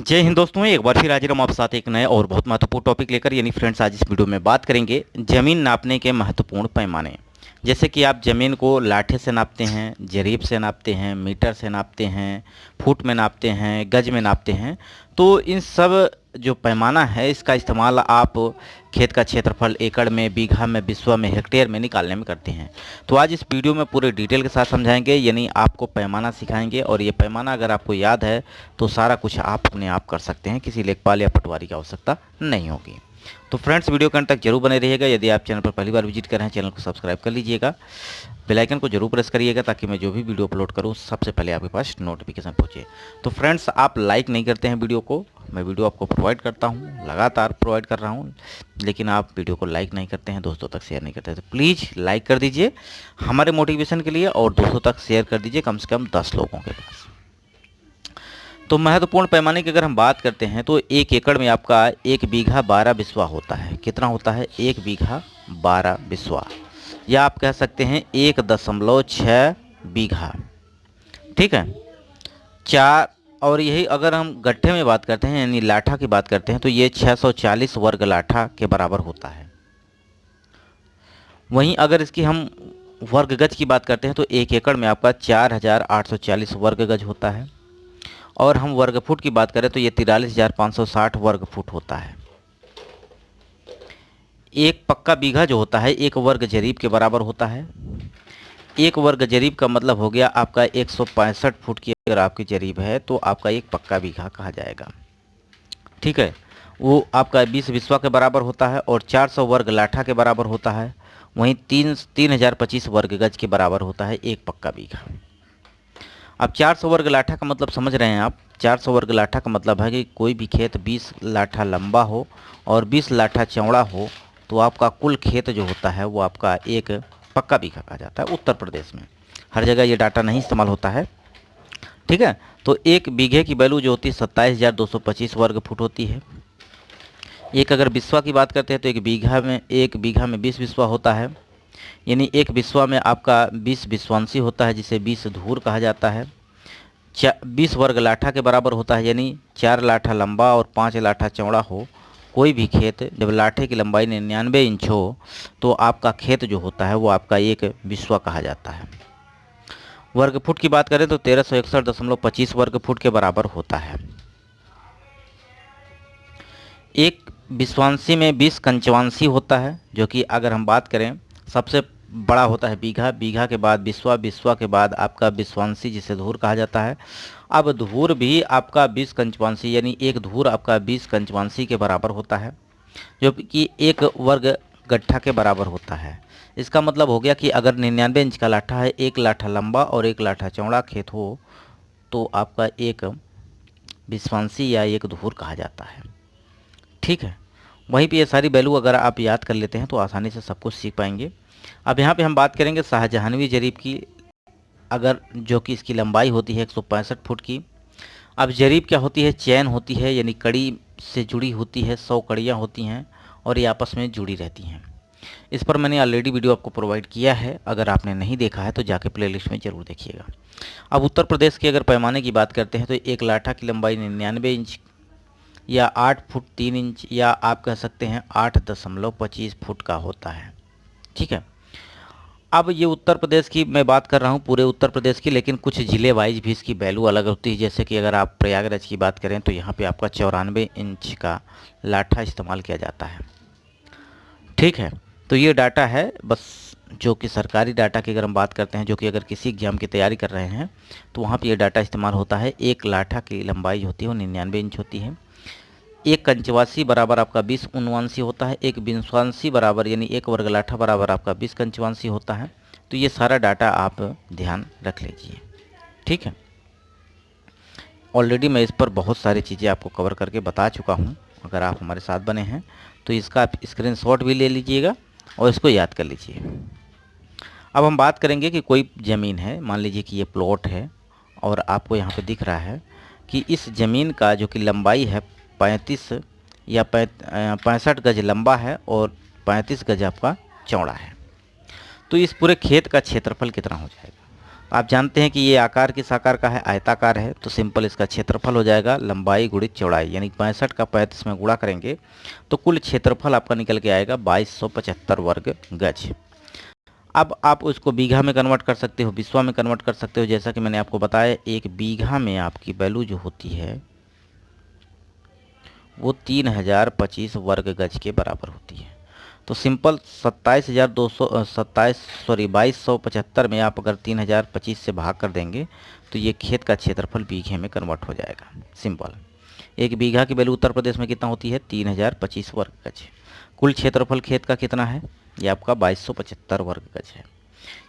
जय हिंद दोस्तों, एक बार फिर हाजिर हम आप साथ एक नए और बहुत महत्वपूर्ण टॉपिक लेकर। यानी फ्रेंड्स, आज इस वीडियो में बात करेंगे ज़मीन नापने के महत्वपूर्ण पैमाने। जैसे कि आप ज़मीन को लाठे से नापते हैं, जरीब से नापते हैं, मीटर से नापते हैं, फुट में नापते हैं, गज में नापते हैं। तो इन सब जो पैमाना है इसका इस्तेमाल आप खेत का क्षेत्रफल एकड़ में, बीघा में, बिस्वा में, हेक्टेयर में निकालने में करते हैं। तो आज इस वीडियो में पूरे डिटेल के साथ समझाएंगे, यानी आपको पैमाना सिखाएंगे। और ये पैमाना अगर आपको याद है तो सारा कुछ आप अपने आप कर सकते हैं, किसी लेखपाल या पटवारी की आवश्यकता नहीं होगी। तो फ्रेंड्स, वीडियो के अंत तक जरूर बने रहिएगा। यदि आप चैनल पर पहली बार विजिट कर रहे हैं, चैनल को सब्सक्राइब कर लीजिएगा, बेल आइकन को जरूर प्रेस करिएगा ताकि मैं जो भी वीडियो अपलोड करूं सबसे पहले आपके पास नोटिफिकेशन पहुंचे। तो फ्रेंड्स, आप लाइक नहीं करते हैं वीडियो को, मैं वीडियो आपको प्रोवाइड करता हूं, लगातार प्रोवाइड कर रहा हूं, लेकिन आप वीडियो को लाइक नहीं करते हैं, दोस्तों तक शेयर नहीं करते हैं। तो प्लीज़ लाइक कर दीजिए हमारे मोटिवेशन के लिए, और दोस्तों तक शेयर कर दीजिए कम से कम 10 लोगों के पास। तो महत्वपूर्ण पैमाने की अगर हम बात करते हैं तो 1 एकड़ में आपका 1 बीघा 12 बिस्वा होता है। कितना होता है? 1 बीघा 12 बिस्वा, या आप कह सकते हैं 1.6 बीघा। ठीक है, 4। और यही अगर हम गट्ठे में बात करते हैं यानी लाठा की बात करते हैं तो ये 640 वर्ग लाठा के बराबर होता है। वहीं अगर इसकी हम वर्ग गज की बात करते हैं तो 1 एकड़ में आपका 4840 वर्ग गज होता है। और हम वर्ग फुट की बात करें तो ये 43,560 वर्ग फुट होता है। एक पक्का बीघा जो होता है 1 वर्ग जरीब के बराबर होता है। 1 वर्ग जरीब का मतलब हो गया आपका 165 फुट की अगर आपकी जरीब है तो आपका एक पक्का बीघा कहा जाएगा। ठीक है, वो आपका 20 बिस्वा के बराबर होता है और 400 वर्ग लाठा के बराबर होता है। वहीं 3025 वर्ग गज के बराबर होता है एक पक्का बीघा। अब 400 वर्ग लाठा का मतलब समझ रहे हैं आप? 400 वर्ग लाठा का मतलब है कि कोई भी खेत 20 लाठा लंबा हो और 20 लाठा चौड़ा हो तो आपका कुल खेत जो होता है वो आपका एक पक्का बीघा कहा जाता है। उत्तर प्रदेश में हर जगह ये डाटा नहीं इस्तेमाल होता है। ठीक है, तो एक बीघे की वैल्यू जो होती है 27,225 वर्ग फुट होती है। एक अगर बिस्वा की बात करते हैं तो एक बीघा में 20 बिस्वा होता है, यानी एक बिस्वा में आपका 20 बिस्वांशी होता है जिसे 20 धूर कहा जाता है। 20 वर्ग लाठा के बराबर होता है, यानी 4 लाठा लंबा और 5 लाठा चौड़ा हो कोई भी खेत, जब लाठे की लंबाई 99 इंच हो तो आपका खेत जो होता है वो आपका एक बिस्वा कहा जाता है। वर्ग फुट की बात करें तो 1361.25 वर्ग फुट के बराबर होता है। एक बिस्वांशी में 20 कंचवांशी होता है, जो कि अगर हम बात करें सबसे बड़ा होता है बीघा, बीघा के बाद बिस्वा, बिस्वा के बाद आपका बिस्वांशी जिसे धूर कहा जाता है। अब धूर भी आपका 20 कंचवांशी, यानी एक धूर आपका 20 कंचवांशी के बराबर होता है, जो कि एक वर्ग गट्ठा के बराबर होता है। इसका मतलब हो गया कि अगर 99 इंच का लाठा है, 1 लाठा लंबा और 1 लाठा चौड़ा खेत हो तो आपका एक बिस्वांशी या एक धूर कहा जाता है। ठीक है, वहीं पे ये सारी वैल्यू अगर आप याद कर लेते हैं तो आसानी से सब कुछ सीख पाएंगे। अब यहाँ पे हम बात करेंगे शाहजहानवी जरीब की, अगर जो कि इसकी लंबाई होती है 165 फुट की। अब जरीब क्या होती है? चैन होती है, यानी कड़ी से जुड़ी होती है, 100 कड़ियाँ होती हैं और ये आपस में जुड़ी रहती हैं। इस पर मैंने ऑलरेडी वीडियो आपको प्रोवाइड किया है, अगर आपने नहीं देखा है तो जाके प्लेलिस्ट में ज़रूर देखिएगा। अब उत्तर प्रदेश के अगर पैमाने की बात करते हैं तो एक लाठा की लंबाई 99 इंच या 8 फुट 3 इंच, या आप कह सकते हैं 8.25 फुट का होता है। ठीक है, अब ये उत्तर प्रदेश की मैं बात कर रहा हूँ, पूरे उत्तर प्रदेश की, लेकिन कुछ ज़िले वाइज भी इसकी वैल्यू अलग होती है। जैसे कि अगर आप प्रयागराज की बात करें तो यहाँ पे आपका 94 इंच का लाठा इस्तेमाल किया जाता है। ठीक है, तो ये डाटा है बस, जो कि सरकारी डाटा की अगर हम बात करते हैं, जो कि अगर किसी एग्जाम की तैयारी कर रहे हैं तो वहाँ पे ये डाटा इस्तेमाल होता है। एक लाठा की लंबाई होती है वो 99 इंच होती है। एक कंचवासी बराबर आपका 20 उनवांशी होता है। एक बिंसवांशी बराबर, यानी एक वर्ग लाठा बराबर आपका 20 कंचवांशी होता है। तो ये सारा डाटा आप ध्यान रख लीजिए। ठीक है, ऑलरेडी मैं इस पर बहुत सारी चीज़ें आपको कवर करके बता चुका हूँ। अगर आप हमारे साथ बने हैं तो इसका आप स्क्रीनशॉट भी ले लीजिएगा और इसको याद कर लीजिए। अब हम बात करेंगे कि कोई ज़मीन है, मान लीजिए कि ये प्लॉट है और आपको यहाँ पे दिख रहा है कि इस ज़मीन का जो कि लंबाई है 35 या 65 गज लंबा है और 35 गज आपका चौड़ा है। तो इस पूरे खेत का क्षेत्रफल कितना हो जाएगा? आप जानते हैं कि ये आकार किस आकार का है, आयताकार है, तो सिंपल इसका क्षेत्रफल हो जाएगा लंबाई गुणित चौड़ाई, यानी 65 का 35 में गुणा करेंगे तो कुल क्षेत्रफल आपका निकल के आएगा 2275 वर्ग गज। अब आप उसको बीघा में कन्वर्ट कर सकते हो, बिस्वा में कन्वर्ट कर सकते हो। जैसा कि मैंने आपको बताया, एक बीघा में आपकी वैल्यू जो होती है वो 3025 वर्ग गज के बराबर होती है। तो सिंपल 2275 में आप अगर 3025 से भाग कर देंगे तो ये खेत का क्षेत्रफल बीघे में कन्वर्ट हो जाएगा। सिंपल, एक बीघा की वैल्यू उत्तर प्रदेश में कितना होती है, 3025 वर्ग गज। कुल क्षेत्रफल खेत का कितना है, ये आपका 2275 वर्ग गज है।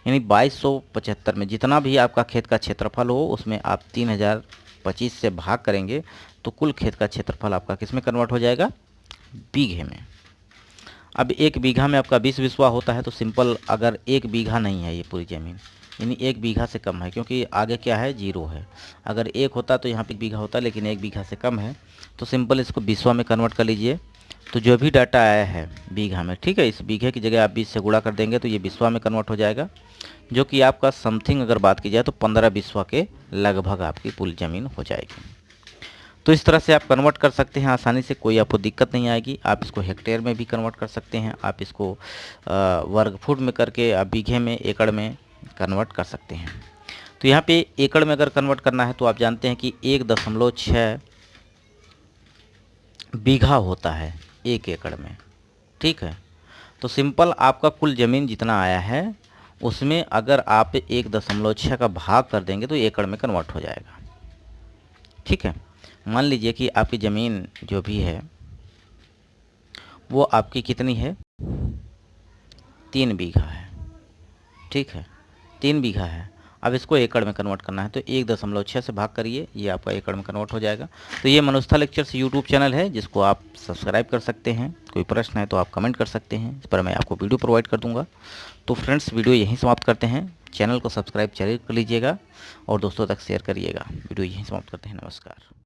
यानी 2275 में जितना भी आपका खेत का क्षेत्रफल हो उसमें आप 3025 से भाग करेंगे तो कुल खेत का क्षेत्रफल आपका किस में कन्वर्ट हो जाएगा, बीघे में। अब एक बीघा में आपका 20 बिस्वा होता है, तो सिंपल अगर एक बीघा नहीं है ये पूरी ज़मीन, यानी एक बीघा से कम है, क्योंकि आगे क्या है, जीरो है। अगर एक होता तो यहाँ पे बीघा होता, लेकिन एक बीघा से कम है, तो सिंपल इसको बिस्वा में कन्वर्ट कर लीजिए। तो जो भी डाटा आया है बीघा में, ठीक है, इस बीघे की जगह आप 20 से गुणा कर देंगे तो ये बिस्वा में कन्वर्ट हो जाएगा, जो कि आपका समथिंग अगर बात की जाए तो 15 बिस्वा के लगभग आपकी पूरी ज़मीन हो जाएगी। तो इस तरह से आप कन्वर्ट कर सकते हैं आसानी से, कोई आपको दिक्कत नहीं आएगी। आप इसको हेक्टेयर में भी कन्वर्ट कर सकते हैं, आप इसको वर्ग फुट में करके आप बीघे में, एकड़ में कन्वर्ट कर सकते हैं। तो यहाँ पे एकड़ में अगर कन्वर्ट करना है तो आप जानते हैं कि 1.6 बीघा होता है 1 एकड़ में, ठीक है। तो सिंपल आपका कुल ज़मीन जितना आया है उसमें अगर आप 1.6 का भाग कर देंगे तो एकड़ में कन्वर्ट हो जाएगा, ठीक है। मान लीजिए कि आपकी ज़मीन जो भी है वो आपकी कितनी है, 3 बीघा है, ठीक है, 3 बीघा है। अब इसको एकड़ में कन्वर्ट करना है तो 1.6 से भाग करिए, ये आपका एकड़ में कन्वर्ट हो जाएगा। तो ये मनुस्था लेक्चर्स यूट्यूब चैनल है जिसको आप सब्सक्राइब कर सकते हैं। कोई प्रश्न है तो आप कमेंट कर सकते हैं, इस पर मैं आपको वीडियो प्रोवाइड कर दूंगा। तो फ्रेंड्स, वीडियो यहीं समाप्त करते हैं। चैनल को सब्सक्राइब जरूर कर लीजिएगा और दोस्तों तक शेयर करिएगा। वीडियो यहीं समाप्त करते हैं। नमस्कार।